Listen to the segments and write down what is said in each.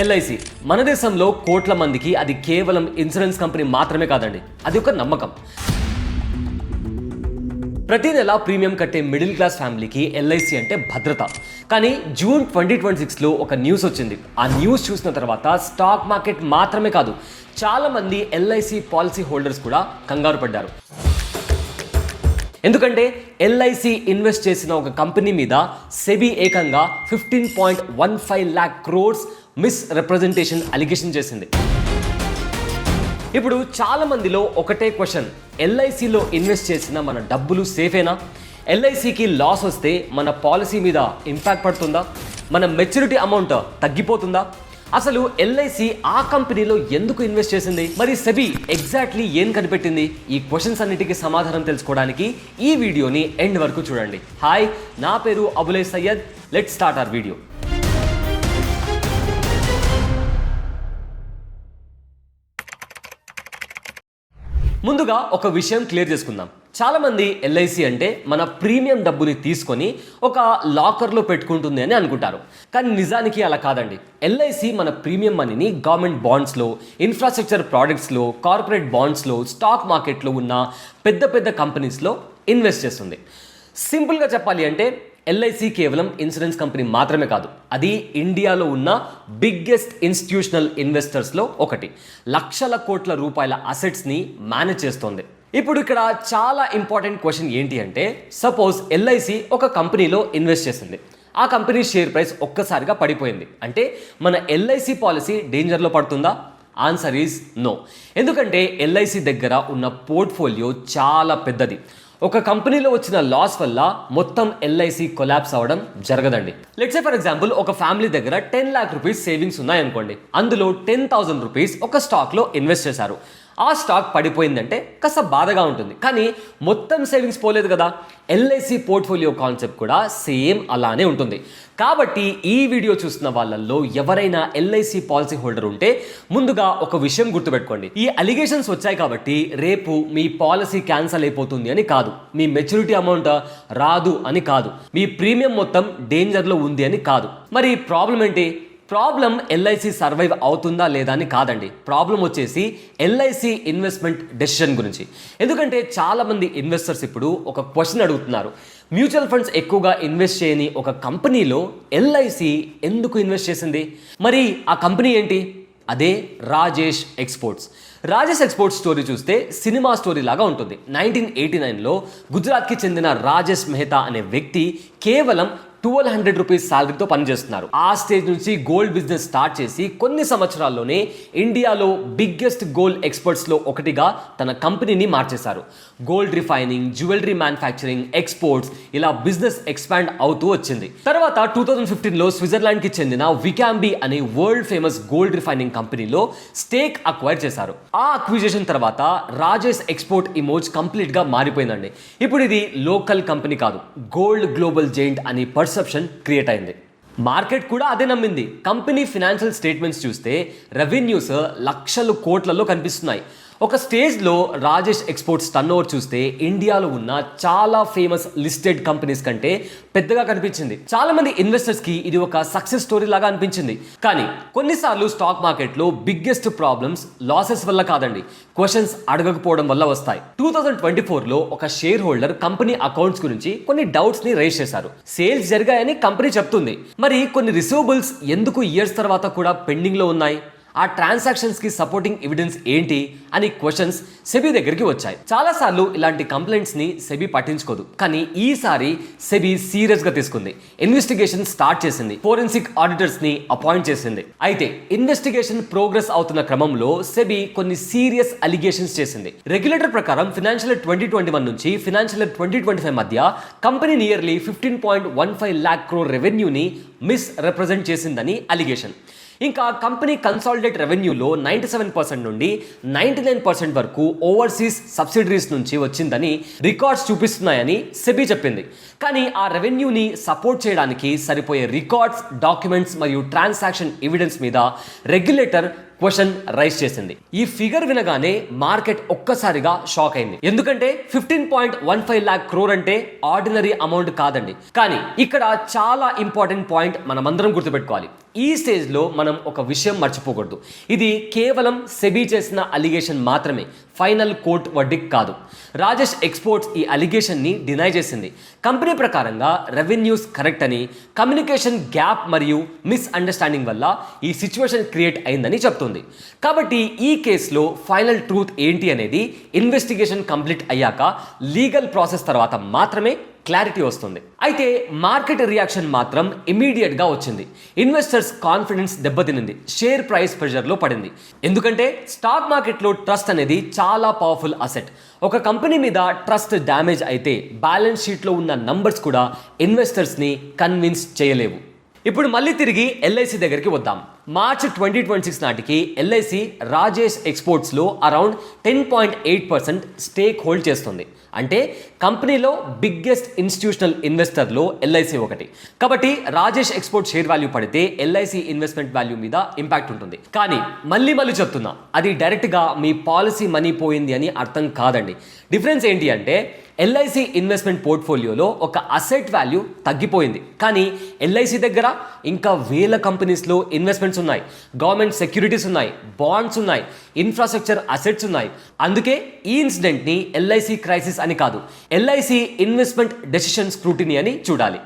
LIC మన దేశంలో కోట్ల మందికి అది కేవలం ఇన్సూరెన్స్ కంపెనీ మాత్రమే కాదండి, అది ఒక నమ్మకం. ప్రతి నెల ప్రీమియం కట్టే మిడిల్ క్లాస్ ఫ్యామిలీకి ఎల్ఐసి అంటే భద్రత. కానీ జూన్ 2026లో ఒక న్యూస్ వచ్చింది. ఆ న్యూస్ చూసిన తర్వాత స్టాక్ మార్కెట్ మాత్రమే కాదు, చాలా మంది ఎల్ఐసి పాలసీ హోల్డర్స్ కూడా కంగారు పడ్డారు. ఎందుకంటే ఎల్ఐసి ఇన్వెస్ట్ చేసిన ఒక కంపెనీ మీద సెబీ ఏకంగా 15.15 lakh crores మిస్‌రిప్రజెంటేషన్ అలిగేషన్ చేసింది. ఇప్పుడు చాలా మందిలో ఒకటే క్వశ్చన్, ఎల్ఐసిలో ఇన్వెస్ట్ చేసిన మన డబ్బులు సేఫేనా? ఎల్ఐసికి లాస్ వస్తే మన పాలసీ మీద ఇంపాక్ట్ పడుతుందా? మన మెచ్యూరిటీ అమౌంట్ తగ్గిపోతుందా? అసలు ఎల్ఐసి ఆ కంపెనీలో ఎందుకు ఇన్వెస్ట్ చేసింది? మరి సెబీ ఎగ్జాక్ట్లీ ఏం కనిపెట్టింది? ఈ క్వశ్చన్స్ అన్నిటికీ సమాధానం తెలుసుకోవడానికి ఈ వీడియోని ఎండ్ వరకు చూడండి. హాయ్, నా పేరు Abule Sayyed. Let's start our video. ముందుగా ఒక విషయం క్లియర్ చేసుకుందాం. చాలామంది ఎల్ఐసి అంటే మన ప్రీమియం డబ్బుని తీసుకొని ఒక లాకర్లో పెట్టుకుంటుంది అని అనుకుంటారు. కానీ నిజానికి అలా కాదండి. ఎల్ఐసి మన ప్రీమియం మనీని గవర్నమెంట్ బాండ్స్లో, ఇన్ఫ్రాస్ట్రక్చర్ ప్రోడక్ట్స్లో, కార్పొరేట్ బాండ్స్లో, స్టాక్ మార్కెట్లో ఉన్న పెద్ద పెద్ద కంపెనీస్లో ఇన్వెస్ట్ చేస్తుంది. సింపుల్గా చెప్పాలి అంటే ఎల్ఐసి కేవలం ఇన్సూరెన్స్ కంపెనీ మాత్రమే కాదు, అది ఇండియాలో ఉన్న బిగ్గెస్ట్ ఇన్స్టిట్యూషనల్ ఇన్వెస్టర్స్లో ఒకటి. లక్షల కోట్ల రూపాయల అసెట్స్ని మేనేజ్ చేస్తోంది. ఇప్పుడు ఇక్కడ చాలా ఇంపార్టెంట్ క్వశ్చన్ ఏంటి అంటే, సపోజ్ ఎల్ఐసి ఒక కంపెనీలో ఇన్వెస్ట్ చేసింది. ఆ కంపెనీ షేర్ ప్రైస్ ఒక్కసారిగా పడిపోయింది అంటే మన ఎల్ఐసి పాలసీ డేంజర్లో పడుతుందా? Answer is no. ఎందుకంటే ఎల్ఐసి దగ్గర ఉన్న పోర్ట్ఫోలియో చాలా పెద్దది. ఒక కంపెనీలో వచ్చిన లాస్ వల్ల మొత్తం ఎల్ఐసి కొలాప్స్ అవ్వడం జరగదండి. లెట్స్ సే ఫర్ ఎగ్జాంపుల్, ఒక ఫ్యామిలీ దగ్గర 10 lakh rupees సేవింగ్స్ ఉన్నాయనుకోండి. అందులో 10,000 rupees ఒక స్టాక్లో ఇన్వెస్ట్ చేశారు. ఆ స్టాక్ పడిపోయిందంటే కాస్త బాధగా ఉంటుంది, కానీ మొత్తం సేవింగ్స్ పోలేదు కదా. ఎల్ఐసి పోర్ట్ఫోలియో కాన్సెప్ట్ కూడా సేమ్ అలానే ఉంటుంది. కాబట్టి ఈ వీడియో చూస్తున్న వాళ్ళల్లో ఎవరైనా ఎల్ఐసి పాలసీ హోల్డర్ ఉంటే ముందుగా ఒక విషయం గుర్తుపెట్టుకోండి. ఈ అలిగేషన్స్ వచ్చాయి కాబట్టి రేపు మీ పాలసీ క్యాన్సల్ అయిపోతుంది అని కాదు, మీ మెచ్యూరిటీ అమౌంట్ రాదు అని కాదు, మీ ప్రీమియం మొత్తం డేంజర్లో ఉంది అని కాదు. మరి ప్రాబ్లం ఏంటి? ప్రాబ్లం ఎల్ఐసి సర్వైవ్ అవుతుందా లేదా అని కాదండి. ప్రాబ్లం వచ్చేసి ఎల్ఐసి ఇన్వెస్ట్మెంట్ డెసిషన్ గురించి. ఎందుకంటే చాలామంది ఇన్వెస్టర్స్ ఇప్పుడు ఒక క్వశ్చన్ అడుగుతున్నారు, మ్యూచువల్ ఫండ్స్ ఎక్కువగా ఇన్వెస్ట్ చేయని ఒక కంపెనీలో ఎల్ఐసి ఎందుకు ఇన్వెస్ట్ చేసింది? మరి ఆ కంపెనీ ఏంటి? అదే Rajesh exports. Rajesh exports story చూస్తే సినిమా స్టోరీ లాగా ఉంటుంది. 1989లో గుజరాత్కి చెందిన రాజేష్ మెహతా అనే వ్యక్తి కేవలం 1,200 rupees శాలరీతో పనిచేస్తున్నారు. ఆ స్టేజ్ నుంచి గోల్డ్ బిజినెస్ స్టార్ట్ చేసి కొన్ని సంవత్సరాల్లోనే ఇండియాలో బిగ్గెస్ట్ గోల్డ్ ఎక్స్పర్ట్స్లో ఒకటిగా తన కంపెనీని మార్చేశారు. Gold refining, jewellery manufacturing, exports, ఇలా బిజినెస్ ఎక్స్పాండ్ అవుతూ వచ్చింది. తర్వాత 2015లో స్విట్జర్లాండ్కి చెందిన వికాంబీ అనే వరల్డ్ ఫేమస్ గోల్డ్ రిఫైనింగ్ కంపెనీలో స్టేక్ అక్వైర్ చేశారు. ఆ అక్విజిషన్ తర్వాత రాజేష్ ఎక్స్పోర్ట్ ఇమేజ్ కంప్లీట్ గా మారిపోయిందండి. ఇప్పుడు ఇది లోకల్ కంపెనీ కాదు, గోల్డ్ గ్లోబల్ జైంట్ అని పర్సెప్షన్ క్రియేట్ అయింది. మార్కెట్ కూడా అదే నమ్మింది. కంపెనీ ఫినాన్షియల్ స్టేట్మెంట్స్ చూస్తే రెవెన్యూస్ లక్షల కోట్లలో కనిపిస్తున్నాయి. ఒక స్టేజ్లో రాజేష్ ఎక్స్పోర్ట్స్ టర్నోవర్ చూస్తే ఇండియాలో ఉన్న చాలా ఫేమస్ లిస్టెడ్ కంపెనీస్ కంటే పెద్దగా కనిపించింది. చాలా మంది ఇన్వెస్టర్స్కి ఇది ఒక సక్సెస్ స్టోరీ లాగా అనిపించింది. కానీ కొన్నిసార్లు స్టాక్ మార్కెట్లో బిగ్గెస్ట్ ప్రాబ్లమ్స్ లాసెస్ వల్ల కాదండి, క్వశ్చన్స్ అడగకపోవడం వల్ల వస్తాయి. 2024లో ఒక షేర్ హోల్డర్ కంపెనీ అకౌంట్స్ గురించి కొన్ని డౌట్స్ ని రైజ్ చేశారు. సేల్స్ జరిగాయని కంపెనీ చెప్తుంది, మరి కొన్ని రిసీవబుల్స్ ఎందుకు ఇయర్స్ తర్వాత కూడా పెండింగ్ లో ఉన్నాయి? ఆ ట్రాన్సాక్షన్స్ కి సపోర్టింగ్ ఎవిడెన్స్ ఏంటి అని క్వశ్చన్స్ సెబీ దగ్గరికి వచ్చాయి. చాలాసార్లు ఇలాంటి కంప్లైంట్స్ ని సెబీ పట్టించుకోదు, కానీ ఈసారి సెబీ సీరియస్ గా తీసుకుంది. ఇన్వెస్టిగేషన్ స్టార్ట్ చేసింది, ఫోరెన్సిక్ ఆడిటర్స్ ని అపాయింట్ చేసింది. అయితే ఇన్వెస్టిగేషన్ ప్రోగ్రెస్ అవుతున్న క్రమంలో సెబీ కొన్ని సీరియస్ అలిగేషన్స్ చేసింది. రెగ్యులేటర్ ప్రకారం ఫినాన్షియల్ ఇయర్ 2021 నుంచి ఫినాన్షియల్ ఇయర్ 2025 మధ్య కంపెనీ నియర్లీ 15.15 lakh crore రెవెన్యూని మిస్‌రిప్రజెంట్ చేసిందని అలిగేషన్. ఇంకా కంపెనీ కన్సాలిడేట్ రెవెన్యూలో 97% నుండి 99% వరకు ఓవర్సీస్ సబ్సిడరీస్ నుంచి వచ్చిందని రికార్డ్స్ చూపిస్తున్నాయని సెబీ చెప్పింది. కానీ ఆ రెవెన్యూని సపోర్ట్ చేయడానికి సరిపోయే రికార్డ్స్, డాక్యుమెంట్స్ మరియు ట్రాన్సాక్షన్ ఎవిడెన్స్ మీద రెగ్యులేటర్ క్వశ్చన్ రైజ్ చేసింది. ఈ ఫిగర్ వినగానే మార్కెట్ ఒక్కసారిగా షాక్ అయింది. ఎందుకంటే 15.15 lakh crore అంటే ఆర్డినరీ అమౌంట్ కాదండి. కానీ ఇక్కడ చాలా ఇంపార్టెంట్ పాయింట్ మనమందరం గుర్తుపెట్టుకోవాలి. ఈ స్టేజ్లో మనం ఒక విషయం మర్చిపోకూడదు. ఇది కేవలం సెబీ చేసిన అలిగేషన్ మాత్రమే, ఫైనల్ కోర్ట్ వర్డిక్ట్ కాదు. రాజేష్ ఎక్స్పోర్ట్స్ ఈ అలిగేషన్ని డినై చేసింది. కంపెనీ ప్రకారంగా రెవెన్యూస్ కరెక్ట్ అని, కమ్యూనికేషన్ గ్యాప్ మరియు మిస్అండర్స్టాండింగ్ వల్ల ఈ సిచ్యువేషన్ క్రియేట్ అయిందని చెప్తుంది. కాబట్టి ఈ కేసులో ఫైనల్ ట్రూత్ ఏంటి అనేది ఇన్వెస్టిగేషన్ కంప్లీట్ అయ్యాక లీగల్ ప్రాసెస్ తర్వాత మాత్రమే క్లారిటీ వస్తుంది. అయితే మార్కెట్ రియాక్షన్ మాత్రం ఇమీడియట్ గా వచ్చింది. ఇన్వెస్టర్స్ కాన్ఫిడెన్స్ దెబ్బతినింది, షేర్ ప్రైస్ ప్రెషర్లో పడింది. ఎందుకంటే స్టాక్ మార్కెట్లో ట్రస్ట్ అనేది చాలా పవర్ఫుల్ అసెట్. ఒక కంపెనీ మీద ట్రస్ట్ డ్యామేజ్ అయితే బ్యాలెన్స్ షీట్లో ఉన్న నంబర్స్ కూడా ఇన్వెస్టర్స్ని కన్విన్స్ చేయలేవు. ఇప్పుడు మళ్ళీ తిరిగి ఎల్ఐసి దగ్గరికి వద్దాం. మార్చ్ 2026 నాటికి ఎల్ఐసి రాజేష్ ఎక్స్పోర్ట్స్లో అరౌండ్ 10.8% స్టేక్ హోల్డ్ చేస్తుంది. అంటే కంపెనీలో బిగ్గెస్ట్ ఇన్స్టిట్యూషనల్ ఇన్వెస్టర్లో ఎల్ఐసి ఒకటి. కాబట్టి రాజేష్ ఎక్స్పోర్ట్ షేర్ వాల్యూ పడితే ఎల్ఐసి ఇన్వెస్ట్మెంట్ వాల్యూ మీద ఇంపాక్ట్ ఉంటుంది. కానీ మళ్ళీ చెప్తున్నా, అది డైరెక్ట్గా మీ పాలసీ మనీ పోయింది అని అర్థం కాదండి. డిఫరెన్స్ ఏంటి అంటే ఎల్ఐసి ఇన్వెస్ట్మెంట్ పోర్ట్ఫోలియోలో ఒక అసెట్ వాల్యూ తగ్గిపోయింది. కానీ ఎల్ఐసి దగ్గర ఇంకా వేల కంపెనీస్లో ఇన్వెస్ట్మెంట్స్ ఉన్నాయి, గవర్నమెంట్ సెక్యూరిటీస్ ఉన్నాయి, బాండ్స్ ఉన్నాయి, ఇన్ఫ్రాస్ట్రక్చర్ అసెట్స్ ఉన్నాయి. అందుకే ఈ ఇన్సిడెంట్ని ఎల్ఐసి క్రైసిస్ అని కాదు, ఎల్ఐసి ఇన్వెస్ట్మెంట్ డెసిషన్ స్క్రూటినీ అని చూడాలి.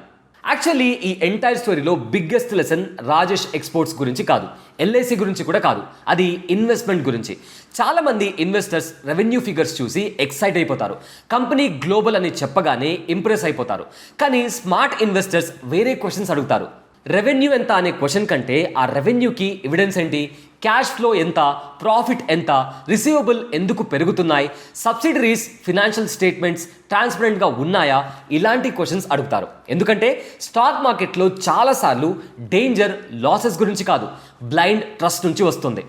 యాక్చువల్లీ ఈ ఎంటైర్ స్టోరీలో బిగ్గెస్ట్ లెసన్ రాజేష్ ఎక్స్పోర్ట్స్ గురించి కాదు, ఎల్ఐసి గురించి కూడా కాదు, అది ఇన్వెస్ట్మెంట్ గురించి. చాలామంది ఇన్వెస్టర్స్ రెవెన్యూ ఫిగర్స్ చూసి ఎక్సైట్ అయిపోతారు, కంపెనీ గ్లోబల్ అని చెప్పగానే ఇంప్రెస్ అయిపోతారు. కానీ స్మార్ట్ ఇన్వెస్టర్స్ వేరే క్వశ్చన్స్ అడుగుతారు. రెవెన్యూ ఎంత అనే క్వశ్చన్ కంటే ఆ రెవెన్యూకి ఎవిడెన్స్ ఏంటి, క్యాష్ ఫ్లో ఎంత, ప్రాఫిట్ ఎంత, రిసీవబుల్ ఎందుకు పెరుగుతున్నాయి, సబ్సిడరీస్ ఫినాన్షియల్ స్టేట్మెంట్స్ ట్రాన్స్పరెంట్గా ఉన్నాయా, ఇలాంటి క్వశ్చన్స్ అడుగుతారు. ఎందుకంటే స్టాక్ మార్కెట్లో చాలాసార్లు డేంజర్ లాసెస్ గురించి కాదు, బ్లైండ్ ట్రస్ట్ నుంచి వస్తుంది.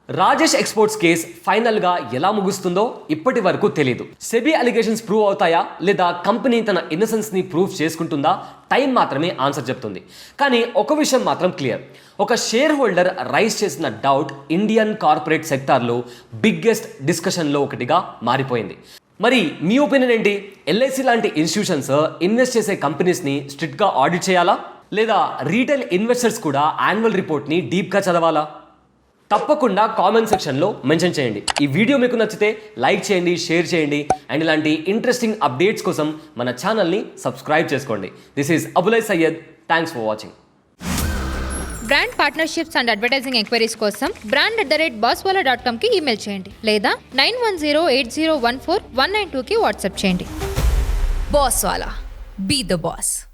రాజేష్ ఎక్స్పోర్ట్స్ కేస్ ఫైనల్గా ఎలా ముగుస్తుందో ఇప్పటి వరకు తెలియదు. సెబీ అలిగేషన్స్ ప్రూవ్ అవుతాయా లేదా కంపెనీ తన ఇన్నసెన్స్ని ప్రూవ్ చేసుకుంటుందా, టైం మాత్రమే ఆన్సర్ చెప్తుంది. కానీ ఒక విషయం మాత్రం క్లియర్, ఒక షేర్ హోల్డర్ రైజ్ చేసిన డౌట్ ఇండియన్ కార్పొరేట్ సెక్టార్లో బిగ్గెస్ట్ డిస్కషన్లో ఒకటిగా మారిపోయింది. మరి మీ ఒపీనియన్ ఏంటి? ఎల్ఐసి లాంటి ఇన్స్టిట్యూషన్స్ ఇన్వెస్ట్ చేసే కంపెనీస్ని స్ట్రిక్ట్గా ఆడిట్ చేయాలా, లేదా రీటైల్ ఇన్వెస్టర్స్ కూడా యాన్యువల్ రిపోర్ట్ని డీప్గా చదవాలా? తప్పకుండా కామెంట్ సెక్షన్లో మెన్షన్ చేయండి. ఈ వీడియో మీకు నచ్చితే లైక్ చేయండి, షేర్ చేయండి, అండ్ ఇలాంటి ఇంట్రెస్టింగ్ అప్డేట్స్ కోసం మన ఛానల్ని సబ్స్క్రైబ్ చేసుకోండి. This is Abulai Sayyed. Thanks for watching. Brand partnerships and advertising enquiries కోసం brand@bosswala.com కి ఈమెయిల్ చేయండి, లేదా 9108014192కి వాట్సాప్ చేయండి. Bosswala. Be the boss.